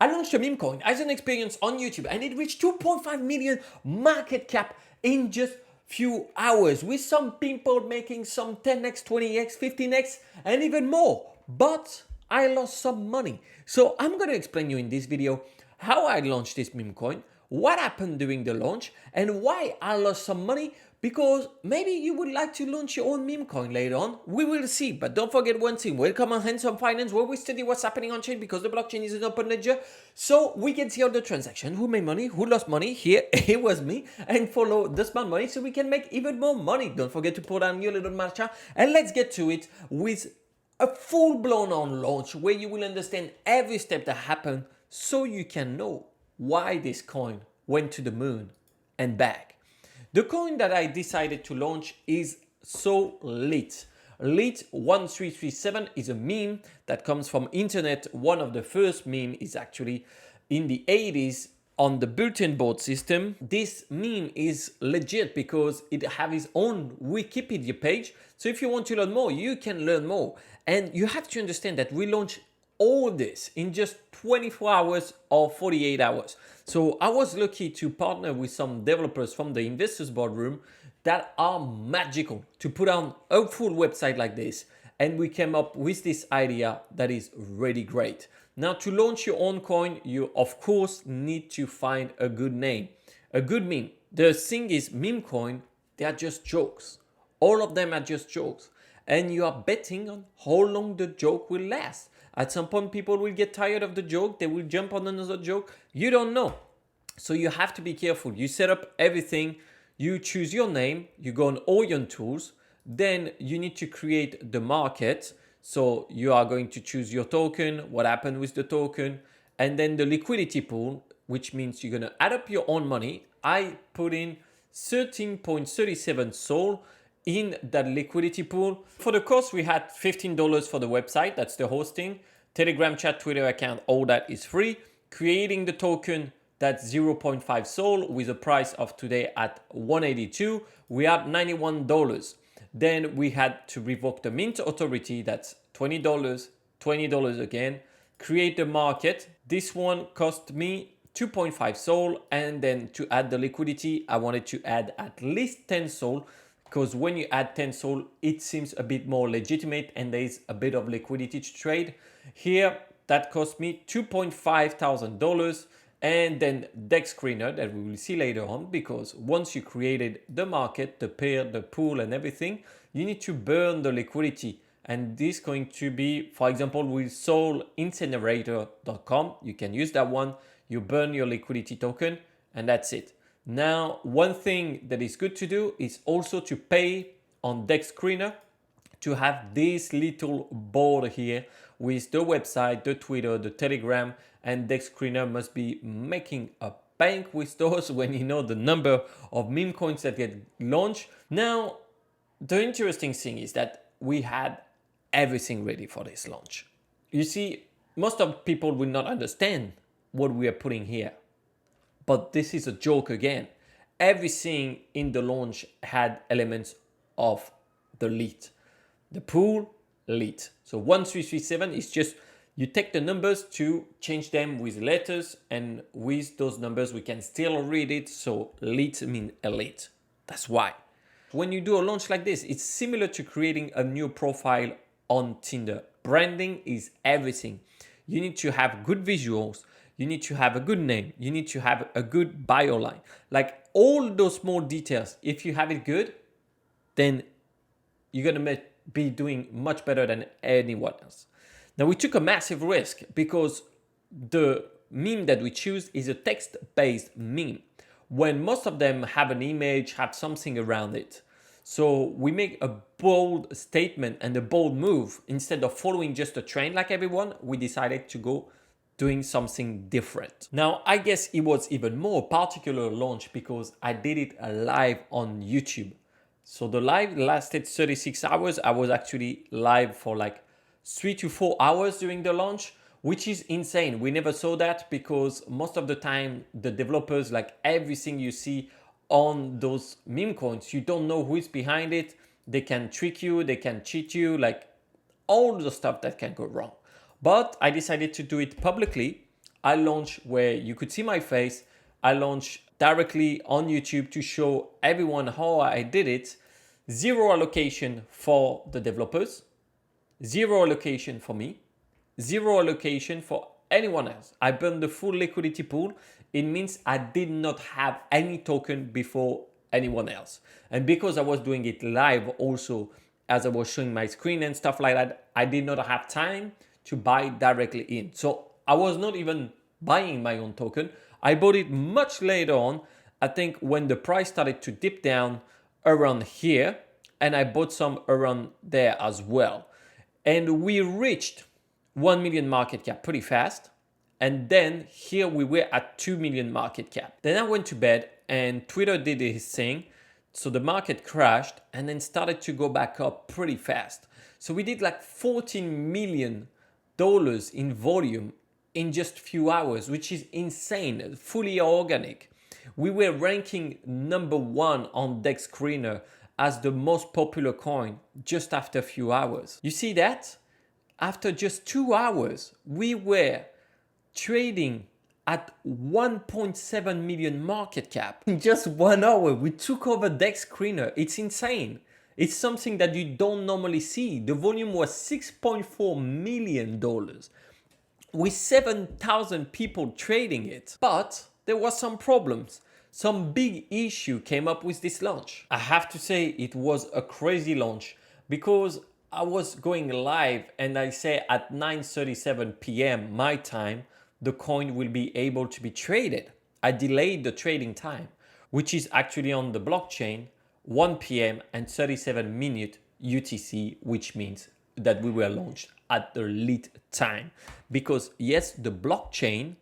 I launched a meme coin as an experience on YouTube and it reached 2.5 million market cap in just few hours, with some people making some 10x, 20x, 15x and even more. But I lost some money. So I'm going to explain you in this video how I launched this meme coin, what happened during the launch, and why I lost some money, because maybe you would like to launch your own meme coin later on. We will see. But don't forget one thing. Welcome on Handsome Finance, where we study what's happening on chain, because the blockchain is an open ledger. So we can see all the transactions, who made money, who lost money. Here, it was me. And follow the smart money so we can make even more money. Don't forget to put down your little matcha. And let's get to it with a full-blown on launch where you will understand every step that happened so you can know why this coin went to the moon and back. The coin that I decided to launch is so lit. Lit 1337 is a meme that comes from internet. One of the first meme is actually in the 80s on the bulletin board system. This meme is legit because it has its own Wikipedia page. So if you want to learn more, you can learn more. And you have to understand that we launched all this in just 24 hours or 48 hours. So I was lucky to partner with some developers from the investors boardroom that are magical to put on a full website like this. And we came up with this idea that is really great. Now, to launch your own coin, you of course need to find a good name, a good meme. The thing is, meme coin, they are just jokes. All of them are just jokes. And you are betting on how long the joke will last. At some point, people will get tired of the joke. They will jump on another joke. You don't know. So you have to be careful. You set up everything. You choose your name. You go on all your tools. Then you need to create the market. So you are going to choose your token, what happened with the token, and then the liquidity pool, which means you're going to add up your own money. I put in 13.37 SOL in that liquidity pool. For the cost, we had $15 for the website. That's the hosting. Telegram chat, Twitter account, all that is free. Creating the token, that's 0.5 SOL with a price of today at 182. We had $91. Then we had to revoke the mint authority. That's $20, $20 again. Create the market. This one cost me 2.5 SOL. And then to add the liquidity, I wanted to add at least 10 SOL, because when you add 10 SOL, it seems a bit more legitimate and there is a bit of liquidity to trade. Here, that cost me $2.5 thousand. And then DEX screener that we will see later on, because once you created the market, the pair, the pool and everything, you need to burn the liquidity. And this is going to be, for example, with soulincinerator.com. You can use that one. You burn your liquidity token and that's it. Now, one thing that is good to do is also to pay on DEX screener to have this little board here with the website, the Twitter, the Telegram, and DEX screener must be making a bank with those when you know the number of meme coins that get launched. Now, the interesting thing is that we had everything ready for this launch. You see, most of people will not understand what we are putting here. But this is a joke again. Everything in the launch had elements of the lit. The pool, lit. So 1337 is just, you take the numbers to change them with letters, and with those numbers we can still read it. So lit means elite. That's why. When you do a launch like this, it's similar to creating a new profile on Tinder. Branding is everything. You need to have good visuals. You need to have a good name. You need to have a good bio line. Like all those small details, if you have it good, then you're going to be doing much better than anyone else. Now, we took a massive risk because the meme that we choose is a text-based meme, when most of them have an image, have something around it. So we make a bold statement and a bold move. Instead of following just a trend like everyone, we decided to go doing something different. Now, I guess it was even more particular launch because I did it live on YouTube. So the live lasted 36 hours. I was actually live for like 3 to 4 hours during the launch, which is insane. We never saw that because most of the time the developers, like everything you see on those meme coins, you don't know who is behind it. They can trick you, they can cheat you, like all the stuff that can go wrong. But I decided to do it publicly. I launched where you could see my face. I launched directly on YouTube to show everyone how I did it. Zero allocation for the developers, zero allocation for me, zero allocation for anyone else. I burned the full liquidity pool. It means I did not have any token before anyone else. And because I was doing it live also, as I was showing my screen and stuff like that, I did not have time to buy directly in. So I was not even buying my own token. I bought it much later on, I think when the price started to dip down around here, and I bought some around there as well. And we reached 1 million market cap pretty fast. And then here we were at 2 million market cap. Then I went to bed and Twitter did his thing. So the market crashed and then started to go back up pretty fast. So we did like $14 million in volume in just a few hours, which is insane, fully organic. We were ranking #1 on Dex Screener as the most popular coin just after a few hours. You see that? After just 2 hours, we were trading at 1.7 million market cap. In just 1 hour, we took over Dex Screener. It's insane. It's something that you don't normally see. The volume was $6.4 million with 7,000 people trading it. But there was some problems. Some big issue came up with this launch. I have to say it was a crazy launch because I was going live and I say at 9:37 p.m. my time, the coin will be able to be traded. I delayed the trading time, which is actually on the blockchain 1 p.m. and 37 minutes UTC, which means that we were launched at the lead time. Because yes, the blockchain,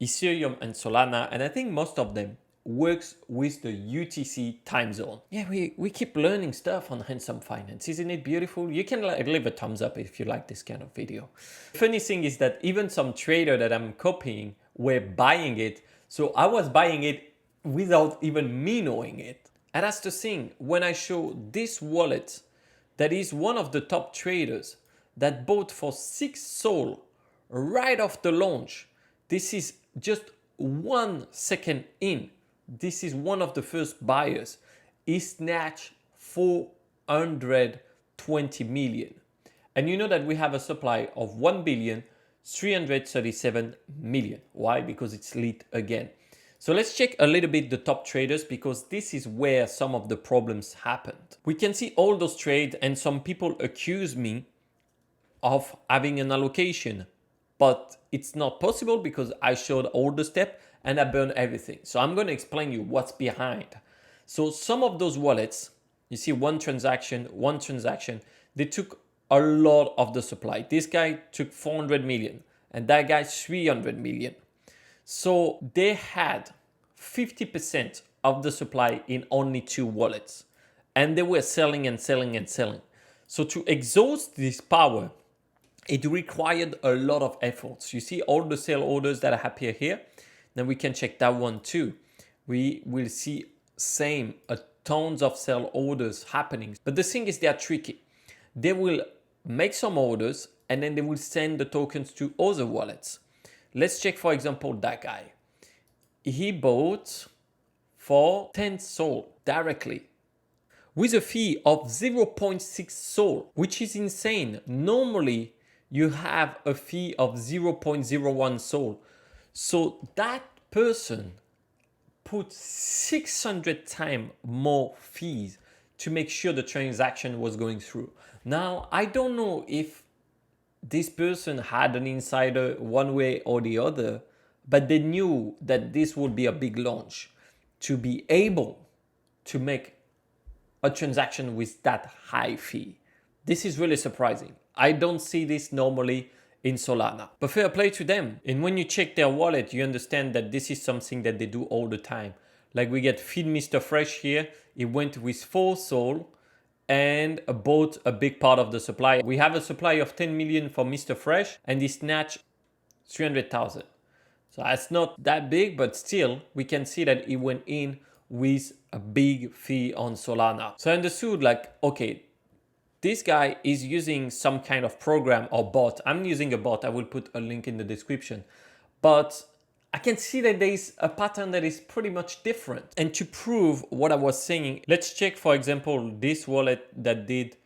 Ethereum and Solana, and I think most of them works with the UTC time zone. Yeah, we keep learning stuff on Handsome Finance. Isn't it beautiful? You can leave a thumbs up if you like this kind of video. Funny thing is that even some trader that I'm copying were buying it. So I was buying it without even me knowing it. And that's the thing, when I show this wallet, that is one of the top traders that bought for 6 SOL right off the launch. This is just 1 second in. This is one of the first buyers. He snatched 420 million. And you know that we have a supply of 1,337,000,000. Why? Because it's lit again. So let's check a little bit the top traders because this is where some of the problems happened. We can see all those trades and some people accuse me of having an allocation, but it's not possible because I showed all the steps and I burned everything. So I'm going to explain you what's behind. So some of those wallets, you see one transaction, they took a lot of the supply. This guy took 400 million and that guy 300 million. So they had 50% of the supply in only 2 wallets and they were selling and selling and selling. So to exhaust this power, it required a lot of efforts. You see all the sell orders that appear here. Then we can check that one too. We will see same, tons of sell orders happening. But the thing is they are tricky. They will make some orders and then they will send the tokens to other wallets. Let's check, for example, that guy. He bought for 10 SOL directly with a fee of 0.6 SOL, which is insane. Normally, you have a fee of 0.01 SOL. So that person put 600 times more fees to make sure the transaction was going through. Now, I don't know if this person had an insider one way or the other, but they knew that this would be a big launch to be able to make a transaction with that high fee. This is really surprising. I don't see this normally in Solana, but fair play to them. And when you check their wallet, you understand that this is something that they do all the time. Like we get Feed Mr. Fresh here. It went with 4 SOL and bought a big part of the supply. We have a supply of 10 million for Mr. Fresh and he snatched 300,000. So that's not that big, but still we can see that it went in with a big fee on Solana. So I understood like, okay, this guy is using some kind of program or bot. I'm using a bot. I will put a link in the description. but I can see that there is a pattern that is pretty much different. And to prove what I was saying, let's check, for example, this wallet that did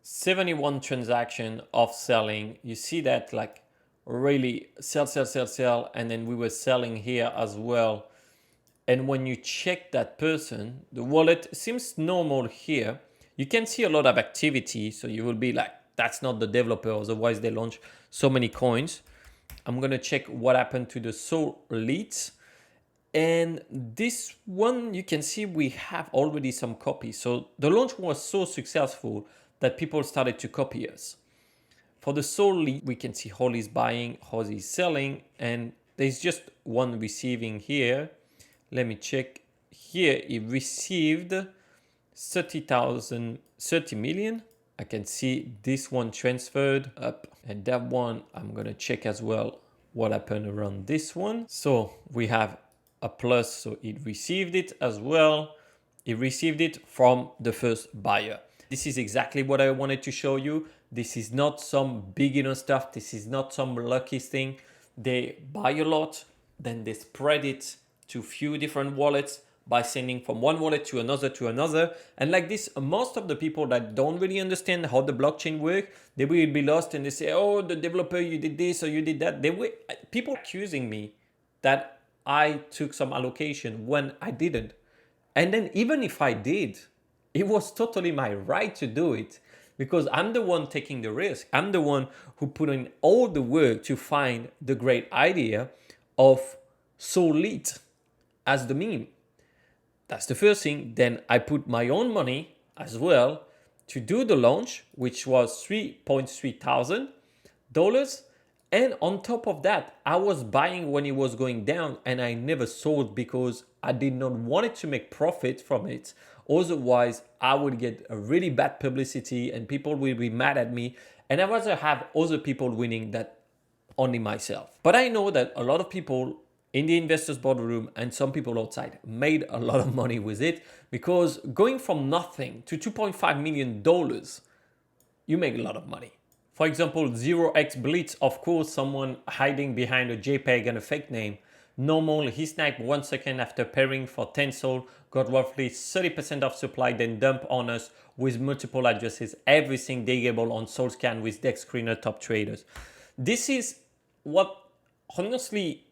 71 transaction of selling. You see that like really sell, and then we were selling here as well. And when you check that person, the wallet seems normal here. You can see a lot of activity, so you will be like, that's not the developer, otherwise they launch so many coins. I'm gonna check what happened to the Soul leads. And this one, you can see we have already some copies. So the launch was so successful that people started to copy us. For the Soul lead, we can see how he's buying, how he's selling, and there's just one receiving here. Let me check here. He received 30 million. I can see this one transferred up, and that one I'm gonna check as well what happened around this one. So we have a plus, so it received it as well. It received it from the first buyer. This is exactly what I wanted to show you. This is not some beginner stuff. This is not some lucky thing. They buy a lot, then they spread it to few different wallets by sending from one wallet to another. And like this, most of the people that don't really understand how the blockchain works, they will be lost and they say, oh, the developer, you did this or you did that. People accusing me that I took some allocation when I didn't. And then even if I did, it was totally my right to do it because I'm the one taking the risk. I'm the one who put in all the work to find the great idea of Solid as the meme. That's the first thing. Then I put my own money as well to do the launch, which was $3.3 thousand. And on top of that, I was buying when it was going down and I never sold because I did not want it to make profit from it. Otherwise, I would get a really bad publicity and people will be mad at me. And I'd rather have other people winning than only myself. But I know that a lot of people in the investors boardroom and some people outside made a lot of money with it because going from nothing to $2.5 million, you make a lot of money. For example, 0x Blitz, of course, someone hiding behind a JPEG and a fake name. Normal, he sniped 1 second after pairing for 10 SOL, got roughly 30% of supply, then dumped on us with multiple addresses, everything digable on SolScan with Dex Screener top traders. This is what honestly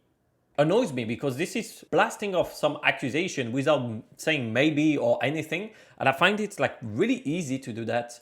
annoys me because this is blasting off some accusation without saying maybe or anything. And I find it's like really easy to do that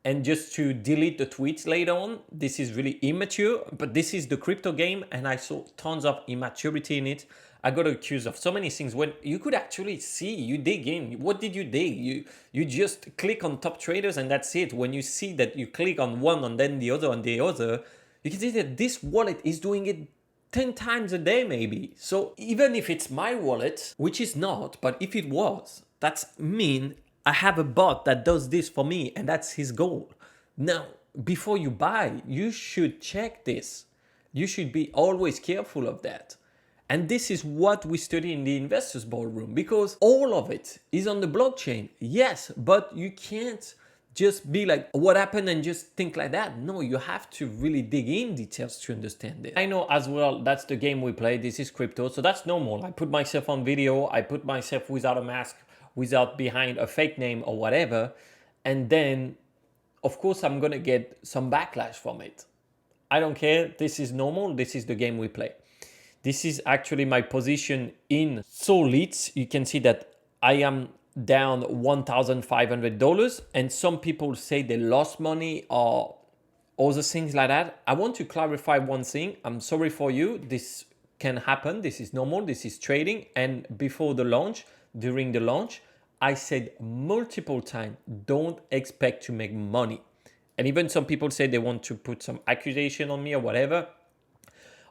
and just to delete the tweets later on. This is really immature, but this is the crypto game and I saw tons of immaturity in it. I got accused of so many things when you could actually see, you dig in. What did you dig? You just click on top traders and that's it. When you see that you click on one and then the other and the other, you can see that this wallet is doing it 10 times a day maybe. So even if it's my wallet, which is not, but if it was, that's mean I have a bot that does this for me and that's his goal. Now, before you buy, you should check this. You should be always careful of that. And this is what we study in the investors boardroom because all of it is on the blockchain. Yes, but you can't just be like, what happened and just think like that. No, you have to really dig in details to understand it. I know as well, that's the game we play. This is crypto, so that's normal. I put myself on video. I put myself without a mask, without behind a fake name or whatever. And then, of course, I'm going to get some backlash from it. I don't care. This is normal. This is the game we play. This is actually my position in Solid. You can see that I am down $1,500 and some people say they lost money or other things like that. I want to clarify one thing. I'm sorry for you. This can happen. This is normal. This is trading. And before the launch, during the launch, I said multiple times, don't expect to make money. And even some people say they want to put some accusation on me or whatever.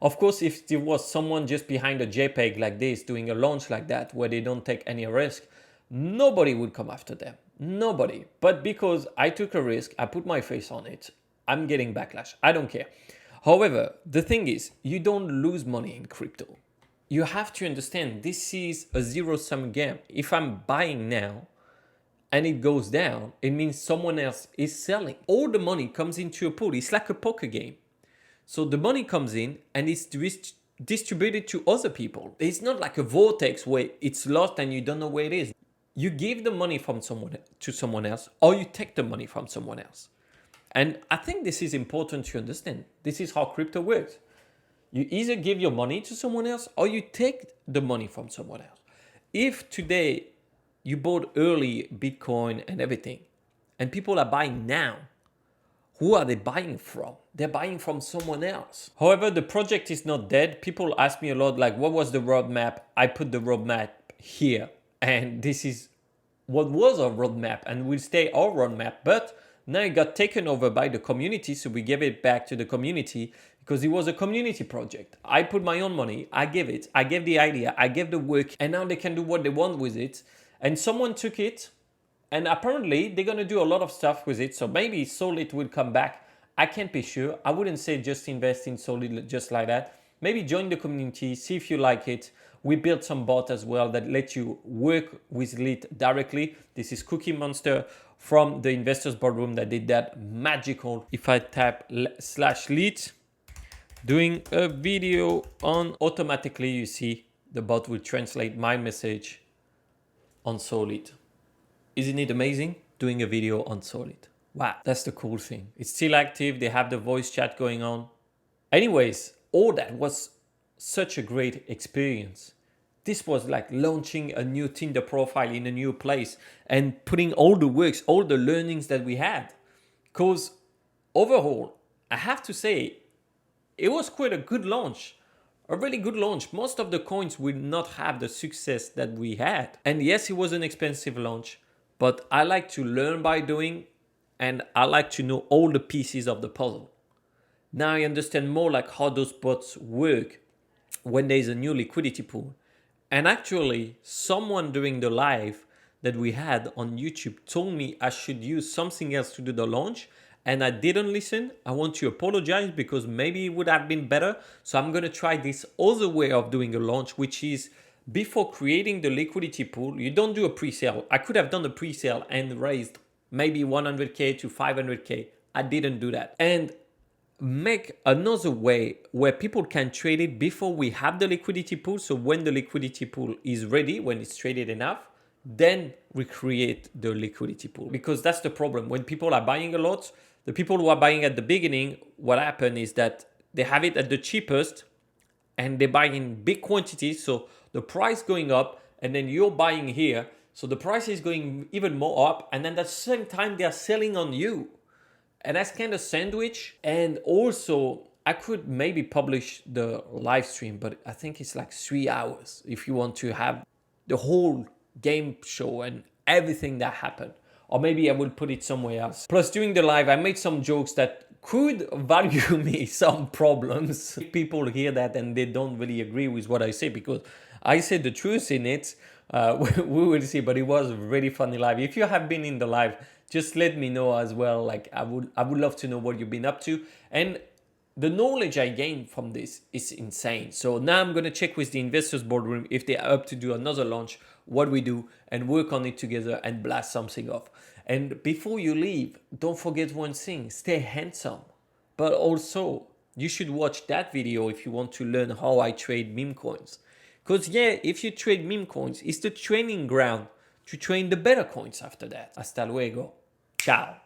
Of course, if there was someone just behind a JPEG like this doing a launch like that where they don't take any risk, nobody would come after them. Nobody. But because I took a risk, I put my face on it, I'm getting backlash. I don't care. However, the thing is, you don't lose money in crypto. You have to understand this is a zero-sum game. If I'm buying now and it goes down, it means someone else is selling. All the money comes into a pool. It's like a poker game. So the money comes in and it's distribute it to other people. It's not like a vortex where it's lost and you don't know where it is. You give the money from someone to someone else, or you take the money from someone else. And I think this is important to understand. This is how crypto works. You either give your money to someone else or you take the money from someone else. If today you bought early Bitcoin and everything, and people are buying now, who are they buying from? They're buying from someone else. However, the project is not dead. People ask me a lot, like, what was the roadmap? I put the roadmap here. And this is what was our roadmap and will stay our roadmap. But now it got taken over by the community. So we gave it back to the community because it was a community project. I put my own money. I gave it. I gave the idea. I gave the work. And now they can do what they want with it. And someone took it. And apparently, they're going to do a lot of stuff with it. So maybe Solid will come back. I can't be sure. I wouldn't say just invest in Solid just like that. Maybe join the community, see if you like it. We built some bot as well that let you work with Lit directly. This is Cookie Monster from the Investors Boardroom that did that magical. If I tap /Lit, doing a video on, automatically you see the bot will translate my message on Solid. Isn't it amazing? Doing a video on Solid. Wow, that's the cool thing. It's still active. They have the voice chat going on. Anyways, all that was such a great experience. This was like launching a new Tinder profile in a new place and putting all the works, all the learnings that we had. Because overall, I have to say, it was quite a good launch. A really good launch. Most of the coins will not have the success that we had. And yes, it was an expensive launch. But I like to learn by doing, and I like to know all the pieces of the puzzle. Now I understand more like how those bots work when there is a new liquidity pool. And actually, someone during the live that we had on YouTube told me I should use something else to do the launch, and I didn't listen. I want to apologize because maybe it would have been better. So I'm going to try this other way of doing a launch, which is before creating the liquidity pool, you don't do a pre-sale. I could have done a pre-sale and raised maybe 100K to 500K. I didn't do that. And make another way where people can trade it before we have the liquidity pool. So when the liquidity pool is ready, when it's traded enough, then we create the liquidity pool. Because that's the problem. When people are buying a lot, the people who are buying at the beginning, what happened is that they have it at the cheapest and they buy in big quantities. So the price going up and then you're buying here. So the price is going even more up. And then at the same time, they are selling on you. And that's kind of sandwich. And also, I could maybe publish the live stream, but I think it's like 3 hours if you want to have the whole game show and everything that happened. Or maybe I will put it somewhere else. Plus, during the live, I made some jokes that could value me some problems. People hear that and they don't really agree with what I say because I said the truth in it. We will see, but it was a really funny live. If you have been in the live, just let me know as well. Like I would love to know what you've been up to. And the knowledge I gained from this is insane. So now I'm going to check with the Investors Boardroom if they're up to do another launch, what we do, and work on it together and blast something off. And before you leave, don't forget one thing, stay handsome. But also, you should watch that video if you want to learn how I trade meme coins. Because yeah, if you trade meme coins, it's the training ground to train the better coins after that. Hasta luego. Ciao.